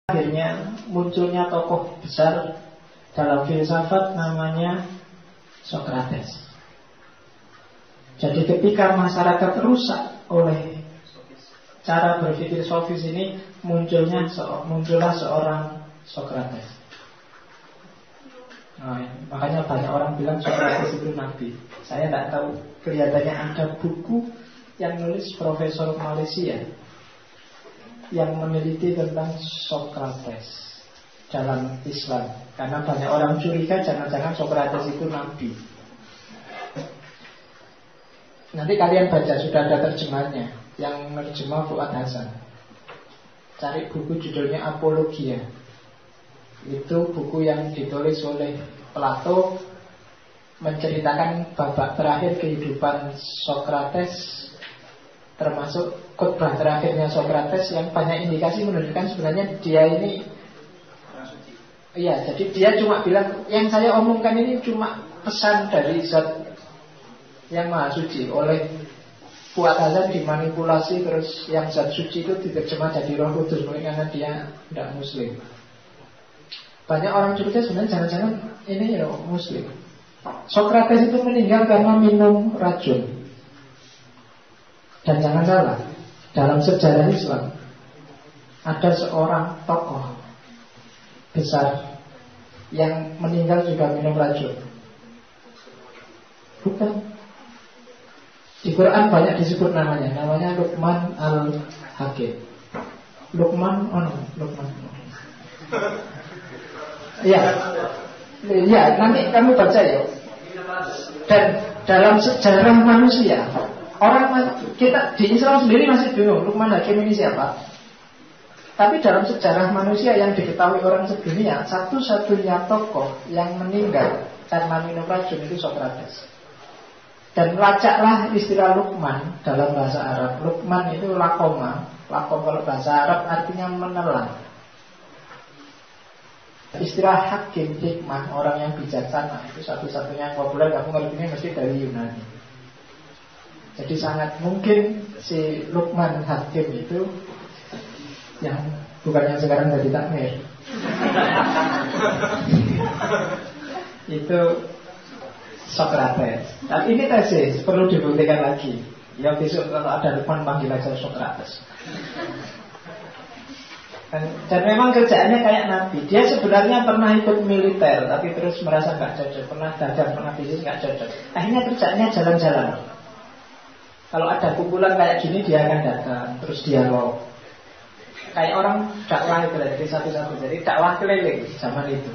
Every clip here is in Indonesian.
Akhirnya munculnya tokoh besar dalam filsafat namanya Sokrates. Jadi ketika masyarakat rusak oleh cara berpikir sofis ini, muncullah seorang Sokrates. Makanya banyak orang bilang Sokrates itu nabi. Saya tidak tahu, kelihatannya ada buku yang nulis Profesor Malaysia yang meneliti tentang Sokrates dalam Islam. Karena banyak orang curiga jangan-jangan Sokrates itu nabi. Nanti kalian baca, sudah ada terjemahnya. Yang menerjemah Fuad Hasan. Cari buku judulnya Apologia. Itu buku yang ditulis oleh Plato, menceritakan babak terakhir kehidupan Sokrates, termasuk khotbah terakhirnya Sokrates yang banyak indikasi menunjukkan sebenarnya dia ini, iya, jadi dia cuma bilang yang saya omongkan ini cuma pesan dari Zat yang Maha Suci. Oleh Fuad Hasan dimanipulasi, terus yang Zat Suci itu diterjemah jadi Roh Kudus, mungkin karena dia tidak Muslim. Banyak orang curiga sebenarnya jangan-jangan ini ya Muslim. Sokrates itu meninggal karena minum racun. Dan jangan salah, dalam sejarah Islam ada seorang tokoh besar yang meninggal juga minum racun. Bukan. Di Quran banyak disebut namanya. Namanya Luqman al-Hakim. Luqman. Iya. Iya, nanti kamu baca ya. Dan dalam sejarah manusia, kita di Islam sendiri masih bingung Luqman Hakim ini siapa. Tapi dalam sejarah manusia yang diketahui orang sedunia, satu-satunya tokoh yang meninggal karena minum racun itu Sokrates. Dan lacaklah istilah Luqman dalam bahasa Arab. Luqman itu lakoma. Lakom kalau bahasa Arab artinya menelan. Istilah hakim, hikmah, orang yang bijaksana, itu satu-satunya yang populer. Kamu ngertinya mesti dari Yunani. Jadi sangat mungkin si Luqman Hakim itu yang bukan yang sekarang jadi takmir. Itu Sokrates. Tapi ini tesis, perlu dibuktikan lagi. Ya besok kalau ada Luqman panggil aja Sokrates. Dan memang kerjaannya kayak nabi. Dia sebenarnya pernah ikut militer, tapi terus merasa gak cocok. Pernah dagang, pernah bisnis gak cocok. Akhirnya kerjaannya jalan-jalan. Kalau ada kumpulan kayak gini dia akan datang, terus dialog. Kayak orang dakwah itu lah, jadi satu-satu. Jadi dakwah keliling zaman itu.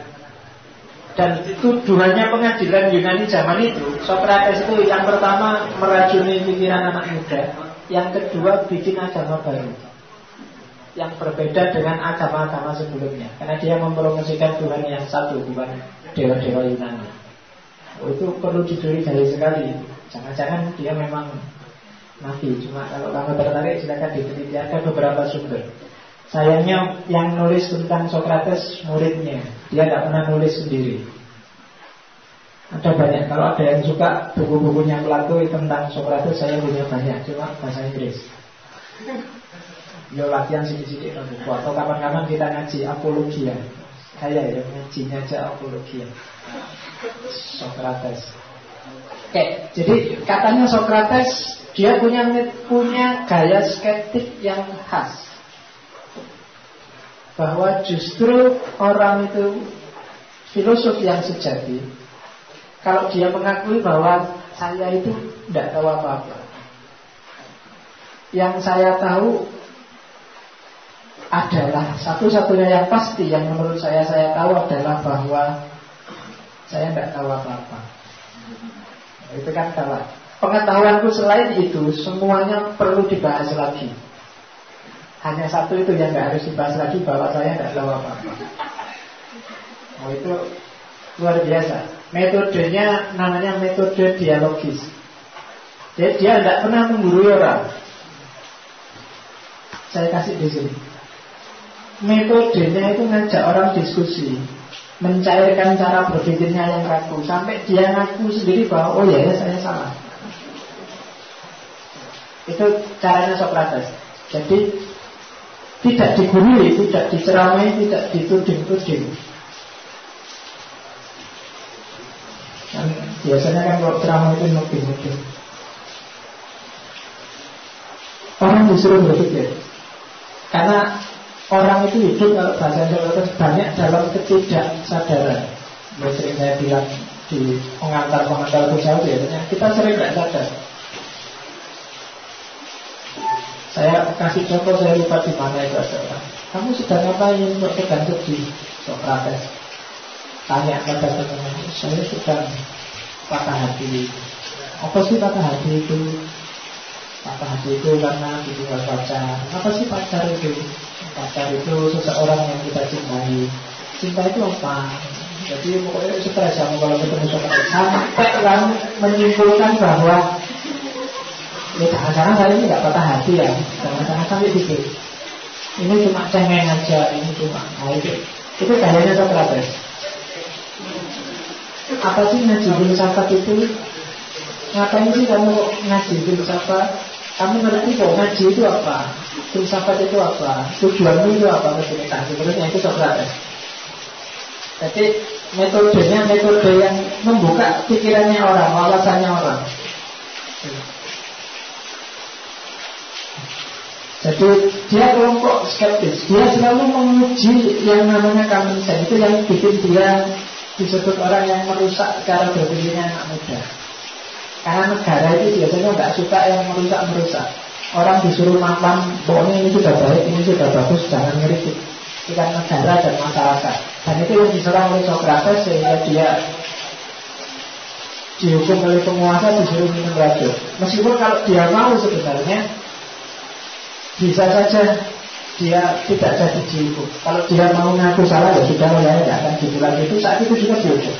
Dan tuduhannya pengadilan Yunani zaman itu, Sokrates itu yang pertama meracuni pikiran anak muda, yang kedua bikin agama baru yang berbeda dengan agama-agama sebelumnya. Karena dia mempromosikan Tuhan yang satu, bukan dewa-dewa Yunani. Itu perlu dicurigai sekali. Jangan-jangan dia memang nabi. Cuma kalau kamu tertarik silakan diteliti, ada beberapa sumber. Sayangnya yang nulis tentang Sokrates muridnya. Dia tidak pernah nulis sendiri. Ada banyak. Kalau ada yang suka buku-bukunya Plato tentang Sokrates, saya punya banyak, cuma bahasa Inggris. Yo latihan sedikit-sedikit buku. Atau kapan-kapan kita ngaji Apologia. Saya ya ngajinya aja Apologia Sokrates. Oke, jadi katanya Sokrates dia punya gaya skeptik yang khas, bahwa justru orang itu filosof yang sejati kalau dia mengakui bahwa saya itu tidak tahu apa-apa. Yang saya tahu adalah satu-satunya yang pasti, yang menurut saya tahu adalah bahwa saya tidak tahu apa-apa. Itu kan salah. Pengetahuanku selain itu semuanya perlu dibahas lagi. Hanya satu itu yang tidak harus dibahas lagi, bahwa saya tidak tahu apa-apa. Itu luar biasa. Metodenya namanya metode dialogis. Jadi dia tidak pernah menggurui orang. Saya kasih di sini. Metodenya itu ngajak orang diskusi, mencairkan cara berpikirnya yang kaku, sampai dia ngaku sendiri bahwa oh ya saya salah. Itu caranya Sokrates. Jadi tidak digurui, tidak diceramai, tidak dituding-tuding. Kan biasanya kan kalau ceramah itu nuding-nuding. Orang disuruh berpikir. Karena orang itu hidup, kalau bahasa Jawa banyak dalam ketidaksadaran. Sering saya bilang di pengantar-pengantar usaha biasanya kita sering tidak sadar. Saya kasih contoh, saya lupa di mana itu ada orang. Kamu sedang ngapain untuk sedang sedih? Sokrates tanya pada teman-teman, saya sedang patah hati. Apa sih patah hati itu? Patah hati itu karena ditinggal pacar. Apa sih pacar itu? Pacar itu seseorang yang kita cintai. Cinta itu apa? Jadi pokoknya stres kamu kalau ketemu Sokrates. Sampai kamu menyimpulkan bahwa ya jangan-jangan saya ini gak patah hati ya. Jangan-jangan sampai gitu. Ini cuma cengeng aja. Ini cuma itu gayanya Sokrates. Apa sih ngaji filsafat itu? Ngapain sih kamu ngaji filsafat? Kamu ngerti kok ngaji itu apa? Filsafat itu apa? Tujuanmu itu apa? Sebenarnya itu Sokrates. Jadi metodenya metode yang membuka pikirannya orang, wawasannya orang. Jadi dia kelompok skeptis. Dia selalu menguji yang namanya common sense. Itu yang bikin dia disebut orang yang merusak cara berpikirnya anak muda. Karena negara itu biasanya nggak suka yang merusak-merusak. Orang disuruh mapan, pokoknya ini sudah baik, ini sudah bagus, jangan ngeritik. Itu kan negara dan masyarakat. Dan itu yang diserang oleh Sokrates sehingga dia dihukum oleh penguasa, disuruh minum racun. Meskipun kalau dia mau sebenarnya bisa saja dia tidak jadi dihukum. Kalau dia mau ngaku salah ya sudah, saya tidak akan dibilang itu. Saat itu juga dihukum.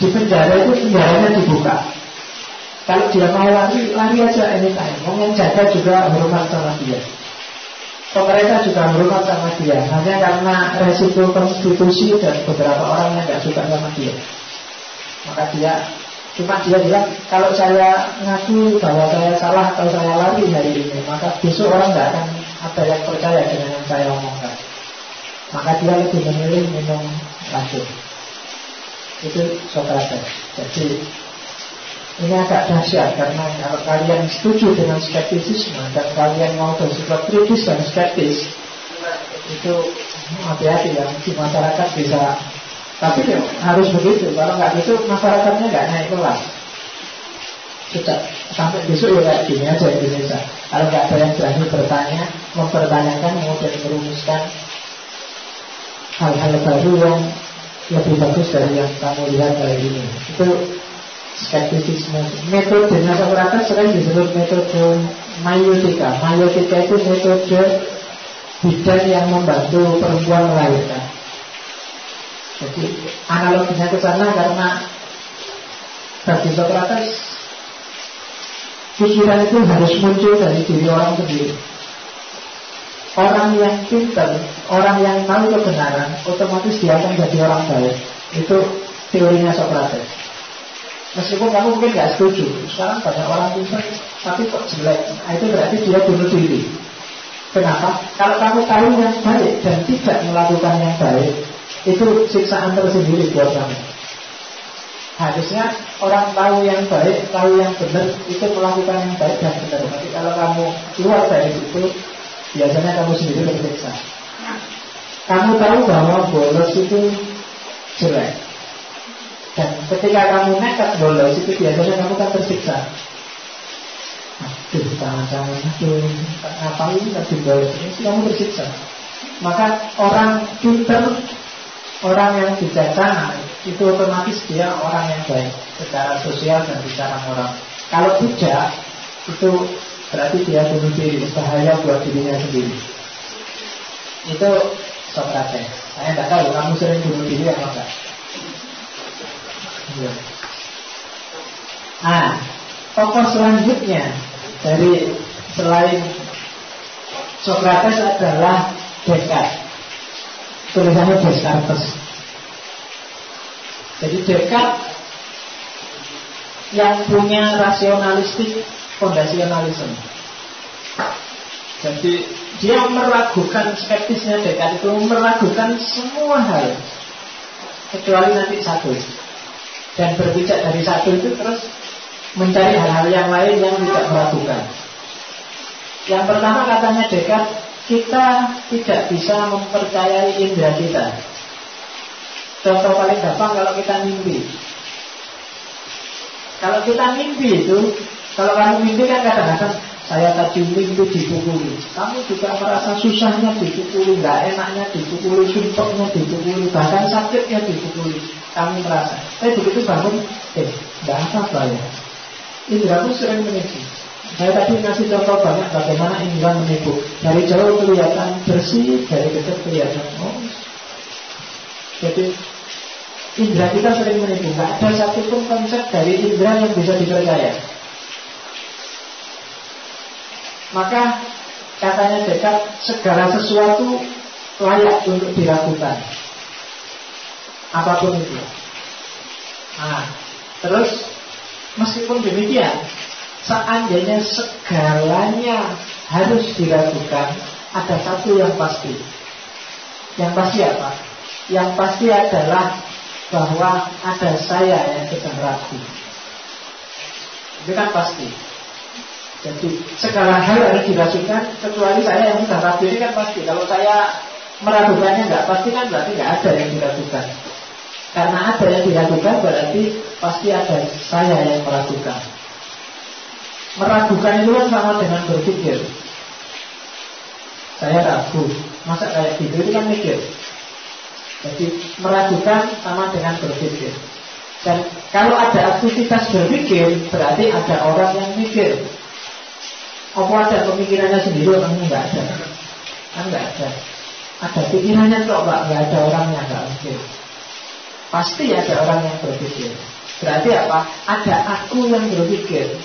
Di penjara itu penjaranya dibuka. Kalau dia mau lari, lari aja anytime. Yang jaga juga hormat sama dia. Pemerintah juga hormat sama dia. Hanya karena resiko konstitusi dan beberapa orang yang tidak suka sama dia. Maka dia bilang, kalau saya ngaku bahwa saya salah atau saya lari hari ini, maka besok orang tidak akan ada yang percaya dengan yang saya omongkan. Maka dia lebih memilih minum racun. Itu Sokrates. Jadi ini agak dahsyat karena kalau kalian setuju dengan skeptisisme dan kalian mau bersifat kritis dan skeptis, itu hati-hati ya, di masyarakat bisa. Tapi ya, harus begitu. Kalau nggak gitu masyarakatnya nggak naik kelas. Sudah sampai besok ya kayak gini aja Indonesia. Kalau nggak ada yang berani bertanya, mempertanyakan, kemudian merumuskan hal-hal baru yang lebih bagus dari yang kamu lihat hari ini. Itu skeptisisme. Metodenya Sokrates sering disebut metode maiotika. Maiotika itu metode bidan yang membantu perempuan melahirkan. Jadi analoginya ke sana karena bagi Sokrates pikiran itu harus muncul dari diri orang sendiri. Orang yang pintar, orang yang tahu kebenaran, otomatis dia akan jadi orang baik. Itu teorinya Sokrates. Meskipun kamu mungkin gak setuju, sekarang banyak orang pintar tapi kok jelek, nah, itu berarti dia bunuh diri. Kenapa? Kalau kamu tahu yang baik dan tidak melakukan yang baik, itu siksaan tersendiri buat kamu. Harusnya orang tahu yang baik, tahu yang benar, itu melakukan yang baik dan benar. Tapi kalau kamu keluar dari situ, biasanya kamu sendiri tersiksa. Kamu tahu bahwa bolos itu jelek, dan ketika kamu nekat bolos itu biasanya kamu kan tersiksa. Aduh, jangan-jangan itu ngapain tadi bolos ini, kamu tersiksa. Maka orang pintar, orang yang bijaksana itu otomatis dia orang yang baik secara sosial dan secara moral. Kalau tidak, itu berarti dia bunuh diri, bahaya buat dirinya sendiri. Itu Sokrates. Saya tidak tahu kamu sering bunuh diri atau enggak. Ya. Tokoh selanjutnya dari selain Sokrates adalah Descartes. Tulisannya Descartes. Jadi Descartes yang punya rasionalistik fondasionalisme. Jadi Dia meragukan, skeptisnya Descartes itu meragukan semua hal kecuali nanti satu, dan berpijak dari satu itu terus mencari hal-hal yang lain yang tidak meragukan. Yang pertama katanya Descartes, kita tidak bisa mempercayai indera kita. Contoh paling gampang kalau kita mimpi. Kalau kita mimpi itu, kalau kamu mimpi kan kadang-kadang saya tadi mimpi dipukuli. Kamu juga merasa susahnya dipukuli, nggak enaknya dipukuli, sumpahnya dipukuli, bahkan sakitnya dipukuli. Kamu merasa. Tapi begitu bangun, nggak apa-apa ya. Indra aku sering menipu. Saya tadi ngasih contoh banyak bagaimana indra menipu. Dari jauh kelihatan bersih, dari dekat kelihatan Jadi indra kita sering menipu. Nggak ada satupun konsep dari indra yang bisa dipercaya. Maka katanya Descartes, segala sesuatu layak untuk diragukan, apapun itu. Terus meskipun demikian, seandainya segalanya harus diragukan, ada satu yang pasti. Yang pasti apa? Yang pasti adalah bahwa ada saya yang sedang ragu. Itu kan pasti. Jadi segala hal harus diragukan kecuali saya yang sudah ragu. Ini kan pasti. Kalau saya meragukannya nggak pasti kan berarti nggak ada yang diragukan. Karena ada yang diragukan berarti pasti ada saya yang meragukan. Meragukan itu kan sama dengan berpikir. Saya ragu, masa kayak gitu, itu kan mikir. Jadi meragukan sama dengan berpikir. Dan kalau ada aktivitas berpikir, berarti ada orang yang mikir. Apa ada pemikirannya sendiri? Orangnya nggak ada. Kan nggak ada. Ada pikirannya kok Pak, nggak ada orangnya, nggak mungkin. Pasti ada orang yang berpikir. Berarti apa? Ada aku yang berpikir.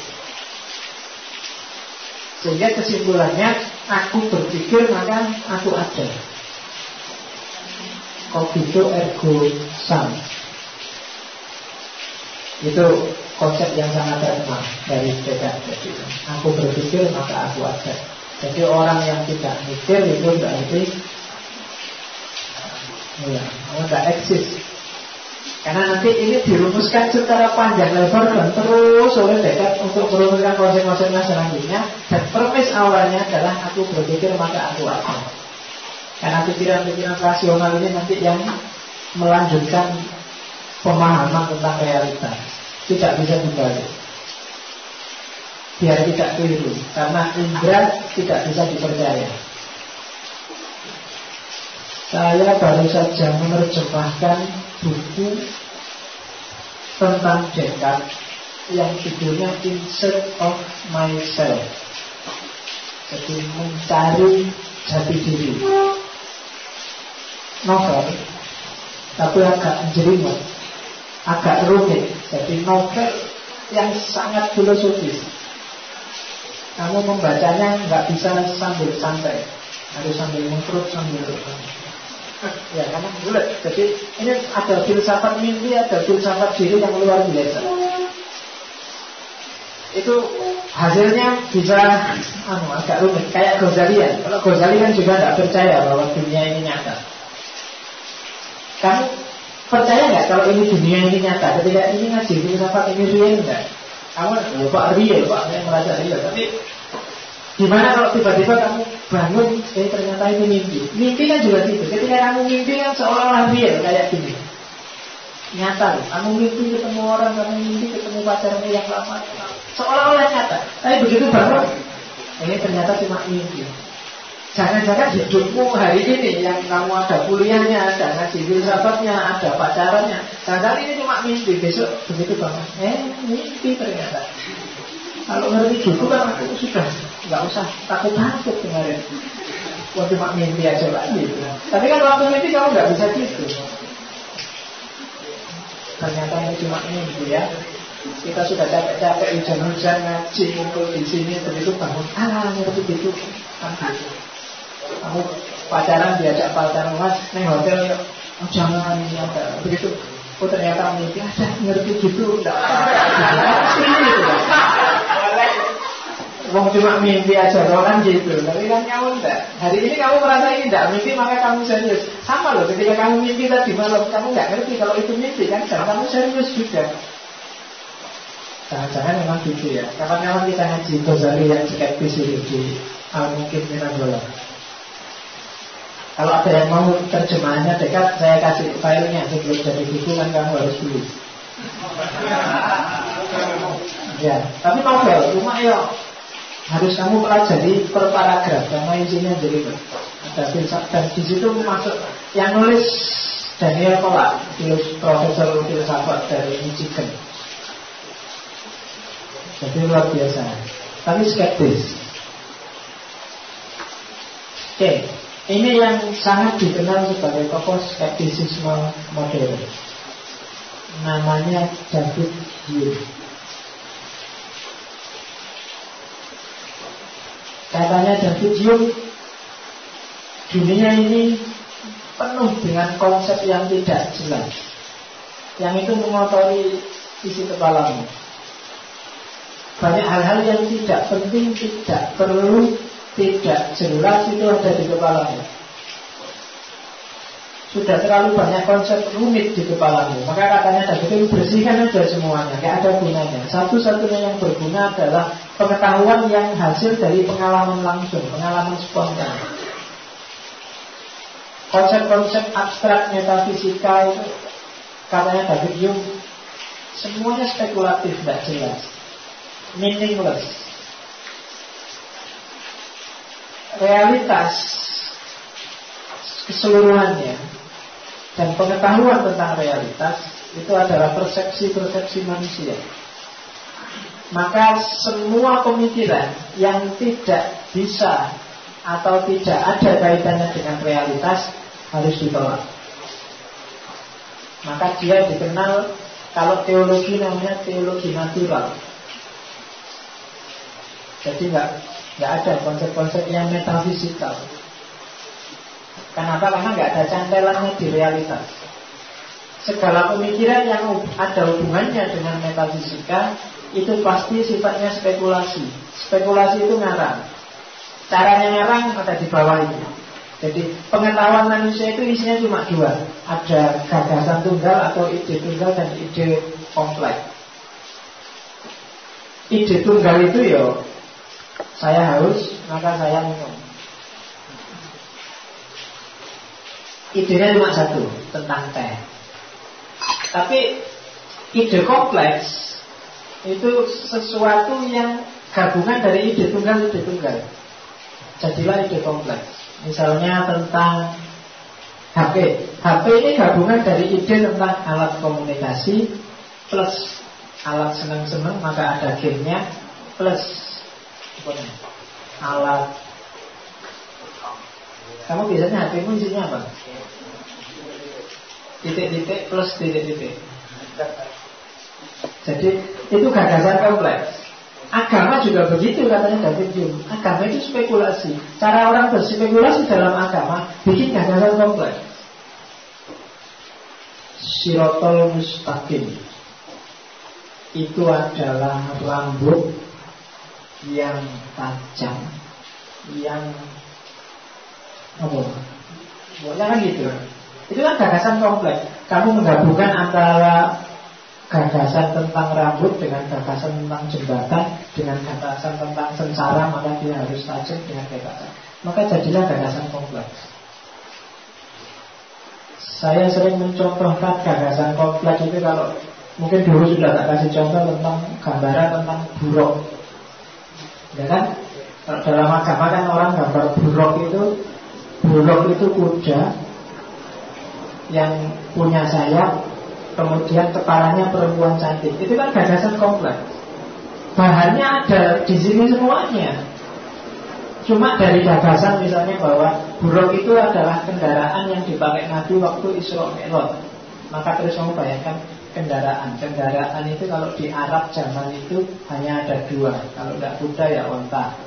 Sehingga kesimpulannya, aku berpikir maka aku ada. Cogito ergo sum. Itu konsep yang sangat terkenal dari Descartes. Aku berpikir maka aku ada. Jadi orang yang tidak mikir itu berarti tidak eksis. Karena nanti ini dirumuskan secara panjang lebar dan terus oleh Descartes untuk merumuskan konsep-konsepnya selanjutnya. Dan premis awalnya adalah aku berpikir maka aku ada. Karena pikiran-pikiran rasional ini nanti yang melanjutkan pemahaman tentang realitas. Tidak bisa dibalik. Biar tidak keliru. Karena indra tidak bisa dipercaya. Saya baru saja menerjemahkan buku tentang Descartes yang judulnya In Search of Myself. Jadi mencari jati diri. Novel, tapi agak jelimet, agak rumit. Jadi novel yang sangat filosofis. Kamu membacanya nggak bisa sambil santai, harus sambil mengkerut, sambil ya karena bulat. Jadi ini ada filsafat mimpi, ada filsafat diri yang luar biasa. Itu hasilnya bisa agak rumit, kayak Ghazalian. Kalau Ghazali kan juga tidak percaya bahwa dunia ini nyata. Kamu percaya nggak kalau ini dunia ini nyata? Ketika ini ngaji filsafat ini real nggak? Kamu Pak real, Pak saya merasa real. Tapi gimana kalau tiba-tiba kamu bangun, ternyata ini mimpi? Mimpi kan juga gitu. Ketika kamu mimpi kan seolah-olah real kayak gini. Nyata, kamu mimpi ketemu orang, kamu mimpi ketemu pacarmu yang lama, seolah-olah nyata. Tapi begitu bangun, ini ternyata cuma mimpi. Jangan-jangan hidupmu hari ini yang kamu ada kuliahnya, ada ngaji filsafatnya, ada pacarannya, jangan-jangan ini cuma mimpi. Besok begitu bangun, mimpi ternyata. Kalau ngerti dulu kan aku sudah nggak usah takut-takut kemarin. Wah cuma mimpi aja lagi. Tapi kan waktu mimpi kamu nggak bisa gitu. Ternyata ini cuma mimpi ya. Kita sudah capek-capek hujan-hujan ngaji ngumpul di sini, begitu bangun, ngerti gitu, kan gitu. Kamu pacaran diajak pacaran, mas, neng hotel yuk, jangan ini ada, begitu. Oh ternyata mimpi ada ngerti gitu, enggak apa-apa. Ini gitu. Wong cuma mimpi aja kan gitu. Tapi kan kamu enggak. Hari ini kamu merasa ini enggak mimpi, maka kamu serius. Sama loh ketika kamu mimpi tadi malam, kamu enggak ngerti kalau itu mimpi kan, karena kamu serius juga. Jangan-jangan memang gitu ya. Kapan-kapan kita ngaji Ghazali yang skeptis itu di Al-Mungkin Mirabola. Kalau ada yang mau terjemahannya dekat, saya kasih filenya sebelum dari buku kan kamu harus beli. Ya, tapi novel, cuma ya harus kamu pelajari per paragraf karena isinya jadi ada filsafat dan di situ masuk yang nulis Daniel Kolak, profesor filsafat dari Michigan. Jadi luar biasa, tapi skeptis. Oke, ini yang sangat dikenal sebagai tokoh skeptisisme modern. Namanya David Hume. Katanya David Hume, dunia ini penuh dengan konsep yang tidak jelas, yang itu mengotori isi kepalamu. Banyak hal-hal yang tidak penting, tidak perlu, tidak jelas itu ada di kepalamu. Sudah terlalu banyak konsep rumit di kepalamu. Maka katanya David Hume, bersihkan aja semuanya, gak ada gunanya. Satu-satunya yang berguna adalah pengetahuan yang hasil dari pengalaman langsung, pengalaman spontan. Konsep-konsep abstrak metafisika itu katanya David Hume semuanya spekulatif, tidak jelas, meaningless. Realitas keseluruhannya dan pengetahuan tentang realitas itu adalah persepsi-persepsi manusia. Maka semua pemikiran yang tidak bisa atau tidak ada kaitannya dengan realitas harus ditolak. Maka dia dikenal, kalau teologi namanya teologi natural. Jadi nggak ada konsep-konsep yang metafisikal. Kenapa? Karena nggak ada cantelannya di realitas. Segala pemikiran yang ada hubungannya dengan metafisika itu pasti sifatnya spekulasi. Spekulasi itu ngarang. Caranya ngarang ada di bawah itu. Jadi pengetahuan manusia itu isinya cuma dua. Ada gagasan tunggal atau ide tunggal dan ide kompleks. Ide tunggal itu ya, saya haus maka saya minum. Idenya cuma satu, tentang teh. Tapi ide kompleks itu sesuatu yang gabungan dari ide tunggal. Jadilah ide kompleks. Misalnya tentang HP. HP ini gabungan dari ide tentang alat komunikasi plus alat senang-senang, maka ada gamenya, plus alat. Kamu biasanya HP-mu isinya apa? Titik-titik plus titik-titik. Jadi itu gagasan kompleks. Agama juga begitu katanya David Hume. Agama itu spekulasi. Cara orang berspekulasi dalam agama bikin gagasan kompleks. Sirotol mustaqim itu adalah rambut yang tajam, yang apa? Pokoknya kan gitu. Itu kan gagasan kompleks. Kamu menggabungkan antara gagasan tentang rambut dengan gagasan tentang jembatan dengan gagasan tentang sengsara, maka dia harus tajam dengan gagasan. Maka jadilah gagasan kompleks. Saya sering mencontohkan gagasan kompleks itu kalau mungkin dulu sudah tak kasih contoh tentang gambaran tentang buruk. Ya kan? Kalau dalam agama kan orang gambar buruk itu kuda yang punya sayap, kemudian kepalanya perempuan cantik. Itu kan gagasan kompleks. Bahannya ada di sini semuanya. Cuma dari gagasan misalnya bahwa buruk itu adalah kendaraan yang dipakai Nabi waktu Isra Mi'raj. Maka terus kamu bayangkan kendaraan itu kalau di Arab zaman itu hanya ada dua. Kalau tidak kuda ya onta.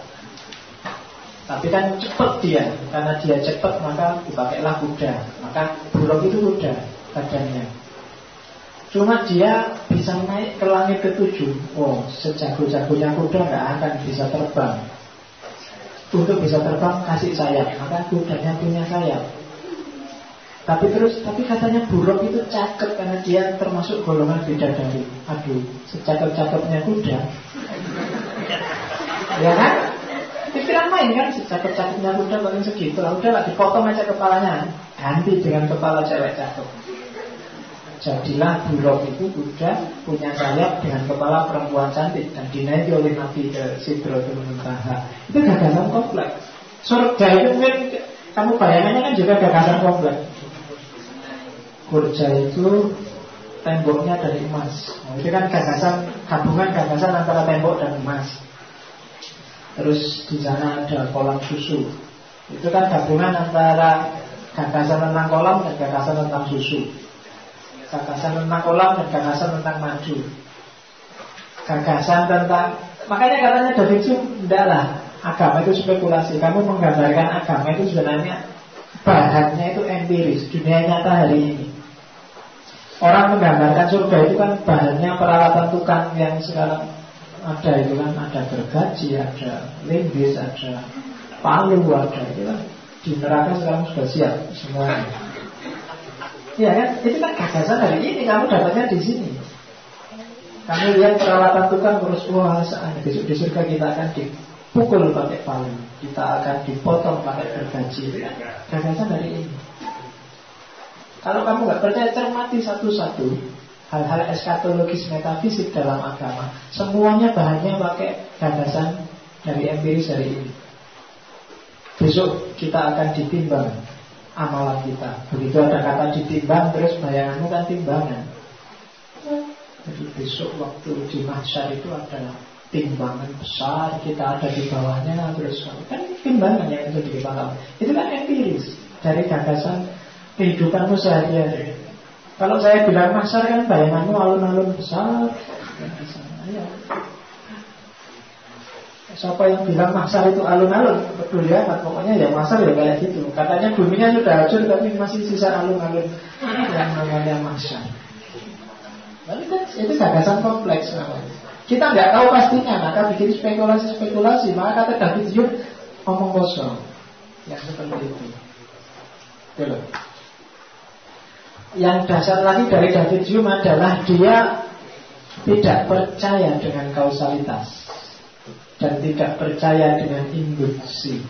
Tapi kan cepat dia, karena dia cepat maka dipakailah kuda. Maka buruk itu kuda badannya. Cuma dia bisa naik ke langit ke-7. Oh, sejago-jagonya kuda nggak akan bisa terbang. Untuk bisa terbang kasih sayap, maka kudanya punya sayap. Tapi katanya buruk itu cakep karena dia termasuk golongan bidadari. Aduh, secakep-cakepnya kuda. Ya kan? Pikiran main kan, secakep-cakepnya kuda paling segitu. Udahlah, dipotong aja kepalanya, ganti dengan kepala cewek cakep. Jadilah buruk itu kuda punya sayap dengan kepala perempuan cantik dan dinaiki oleh Nabi ke Sidratul Muntaha. Itu gagasan kompleks. Surga itu mungkin kamu bayangannya kan juga gagasan kompleks. Surga itu temboknya dari emas. Itu kan gagasan, gabungan gagasan antara tembok dan emas. Terus di sana ada kolam susu. Itu kan gabungan antara gagasan tentang kolam dan gagasan tentang susu. Gagasan tentang kolam dan gagasan tentang madu. Gagasan tentang, makanya katanya David Hume, tidaklah agama itu spekulasi. Kamu menggambarkan agama itu sebenarnya bahannya itu empiris, dunia nyata hari ini. Orang menggambarkan surga itu kan bahannya peralatan tukang yang sekarang ada itu kan, ada gergaji, ada linggis, ada palu, ada itu kan di neraka sekarang sudah siap semuanya. Iya kan? Itu kan gagasan hari ini, kamu dapatnya di sini. Kamu lihat peralatan tukang terus, wah saat besok di surga kita akan dipukul pakai palu, kita akan dipotong pakai gergaji. Itu kan gagasan hari ini. Kalau kamu nggak percaya, cermati satu-satu hal-hal eskatologis metafisik dalam agama. Semuanya bahannya pakai gagasan dari empiris hari ini. Besok kita akan ditimbang amalan kita. Begitu ada kata ditimbang, terus bayanganmu kan timbangan. Jadi besok waktu di mahsyar itu ada timbangan besar, kita ada di bawahnya, terus kan timbangan yang itu di kepala. Itu kan empiris dari gagasan kehidupanmu sehari-hari. Kalau saya bilang mahsyar kan bayanganmu alun-alun besar. Ya. Siapa yang bilang mahsyar itu alun-alun, peduli amat. Pokoknya ya mahsyar ya kayak gitu. Katanya buminya sudah hancur tapi masih sisa alun-alun yang namanya mahsyar. Tapi kan itu gagasan kompleks namanya. Kita nggak tahu pastinya, maka bikin spekulasi-spekulasi. Maka kata David Hume, omong kosong. Yang seperti itu. Betul. Yang dasar lagi dari David Hume adalah dia tidak percaya dengan kausalitas dan tidak percaya dengan induksi.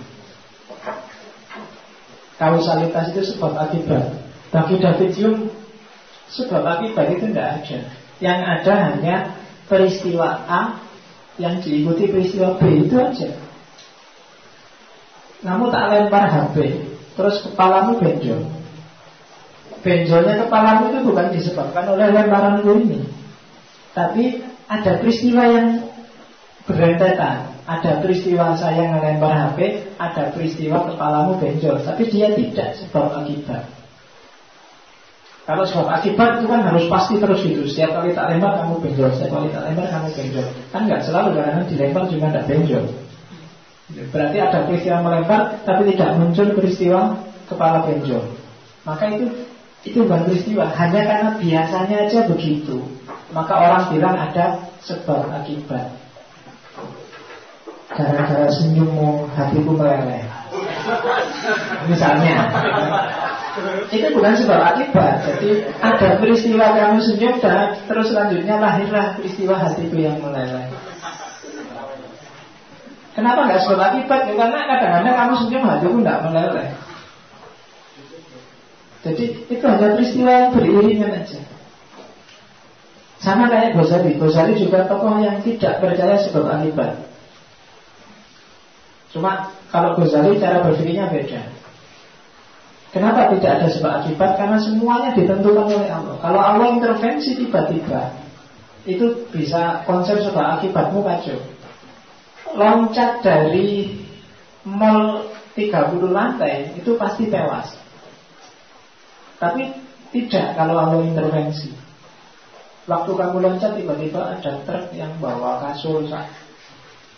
Kausalitas itu sebab akibat. Bagi David Hume, sebab akibat itu tidak ada. Yang ada hanya peristiwa A yang diikuti peristiwa B, itu aja. Kamu tak lempar HP, terus kepalamu benjol. Benjolnya kepalamu itu bukan disebabkan oleh lemparanku ini, tapi ada peristiwa yang berentetan. Ada peristiwa saya ngelempar HP, ada peristiwa kepalamu benjol. Tapi dia tidak sebab akibat. Kalau sebab akibat itu kan harus pasti terus gitu. Setiap kali tak lempar kamu benjol, setiap kali tak lempar kamu benjol. Kan nggak selalu, karena dilempar juga tidak benjol. Berarti ada peristiwa melempar, tapi tidak muncul peristiwa kepala benjol. Maka itu bukan peristiwa, hanya karena biasanya aja begitu. Maka orang bilang ada sebab akibat. Gara-gara senyummu hatiku meleleh, misalnya. Itu bukan sebab akibat. Jadi ada peristiwa kamu senyum dan terus selanjutnya lahirlah peristiwa hatiku yang meleleh. Kenapa nggak sebab akibat? Ya, karena kadang-kadang kamu senyum hatiku nggak meleleh. Jadi itu hanya peristiwa yang beriringan aja. Sama kayak Ghazali. Ghazali juga tokoh yang tidak percaya sebab akibat. Cuma kalau Ghazali cara berpikirnya beda. Kenapa tidak ada sebab akibat? Karena semuanya ditentukan oleh Allah. Kalau Allah intervensi tiba-tiba, itu bisa konsep sebab akibatmu kacau. Loncat dari mall 30 lantai itu pasti tewas. Tapi tidak kalau Allah intervensi. Waktu kamu loncat tiba-tiba ada truk yang bawa kasur,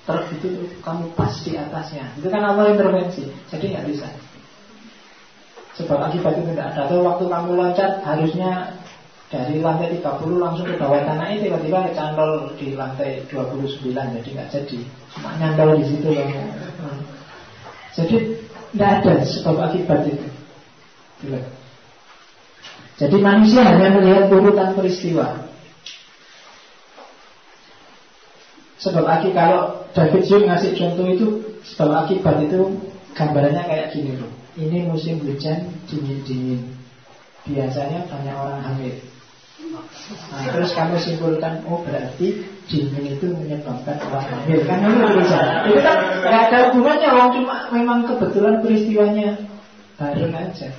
truk itu kamu pas di atasnya. Itu kan Allah intervensi. Jadi nggak bisa. Sebab akibat itu tidak ada. Atau waktu kamu loncat harusnya Dari lantai 30 langsung ke bawah tanah itu tiba-tiba kecantol di lantai 29, jadi nggak jadi. Cuma nyantol di situ loh. Jadi tidak ada sebab akibat itu. Jadi manusia hanya melihat urutan peristiwa. Sebab akibat, kalau David Hume ngasih contoh itu, sebab akibat itu gambarannya kayak gini loh. Ini musim hujan dingin-dingin, biasanya banyak orang hamil. Nah, terus kamu simpulkan, oh berarti dingin itu menyebabkan orang hamil. Kan itu kan nggak ada hubungannya, orang cuma memang kebetulan peristiwanya bareng aja.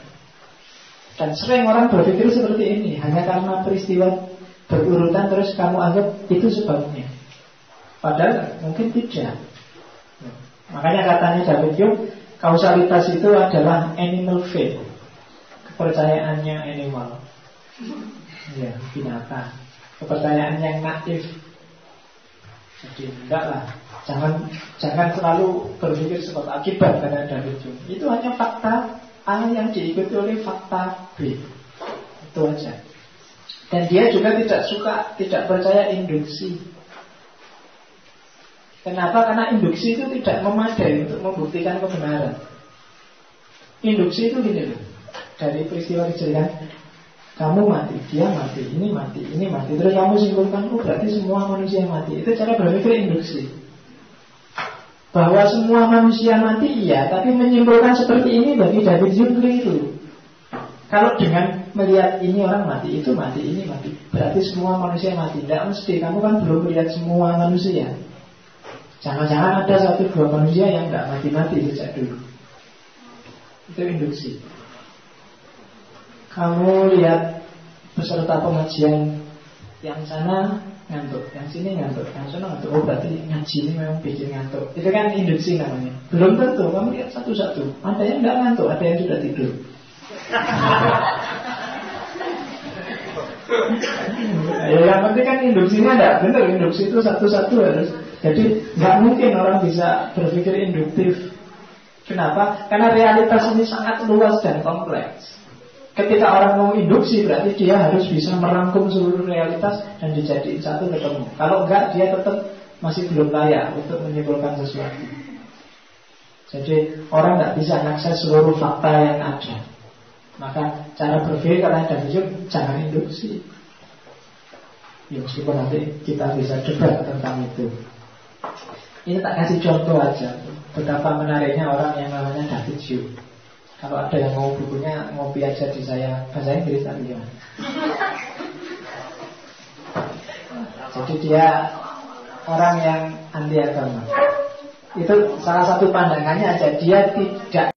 Dan sering orang berpikir seperti ini, hanya karena peristiwa berurutan terus kamu anggap itu sebabnya. Padahal mungkin tidak. Makanya katanya David Hume, kausalitas itu adalah animal faith, kepercayaannya animal, ya binatang, kepercayaan yang naif. Jadi enggak lah, jangan selalu berpikir sebab akibat pada David Hume. Itu hanya fakta A yang diikuti oleh fakta B, itu aja. Dan dia juga tidak percaya induksi. Kenapa? Karena induksi itu tidak memadai untuk membuktikan kebenaran. Induksi itu gini loh, dari peristiwa kejadian, kamu mati, dia mati, ini mati, ini mati, terus kamu simpulkan, oh berarti semua manusia mati. Itu cara berpikir induksi. Bahwa semua manusia mati, iya, tapi menyimpulkan seperti ini bagi David Hume keliru. Kalau dengan melihat ini orang mati, itu mati, ini mati, berarti semua manusia mati. Tidak mesti, kamu kan belum melihat semua manusia. Jangan-jangan ada 1-2 manusia yang tidak mati-mati sejak dulu. Itu induksi. Kamu lihat peserta pengajian yang sana ngantuk, yang sini ngantuk, yang sana ngantuk. Oh berarti ngaji ini memang bikin ngantuk. Itu kan induksi namanya. Belum tentu, kamu lihat satu-satu. Ada yang tidak ngantuk, ada yang sudah tidur. Ya, yang penting kan induksinya ada. Benar, induksi itu satu-satu harus. Jadi nggak mungkin orang bisa berpikir induktif. Kenapa? Karena realitas ini sangat luas dan kompleks. Ketika orang mau induksi, berarti dia harus bisa merangkum seluruh realitas dan dijadiin satu ketemu. Kalau enggak, dia tetap masih belum layak untuk menyimpulkan sesuatu. Jadi orang nggak bisa mengakses seluruh fakta yang ada. Maka cara berpikir karena ada Hume, jangan induksi. Ya meskipun nanti kita bisa debat tentang itu. Ini tak kasih contoh aja betapa menariknya orang yang namanya David Hume. Kalau ada yang mau bukunya, ngopi aja di saya bahasa Inggris tadi ya. Jadi dia orang yang anti agama. Itu salah satu pandangannya aja, dia tidak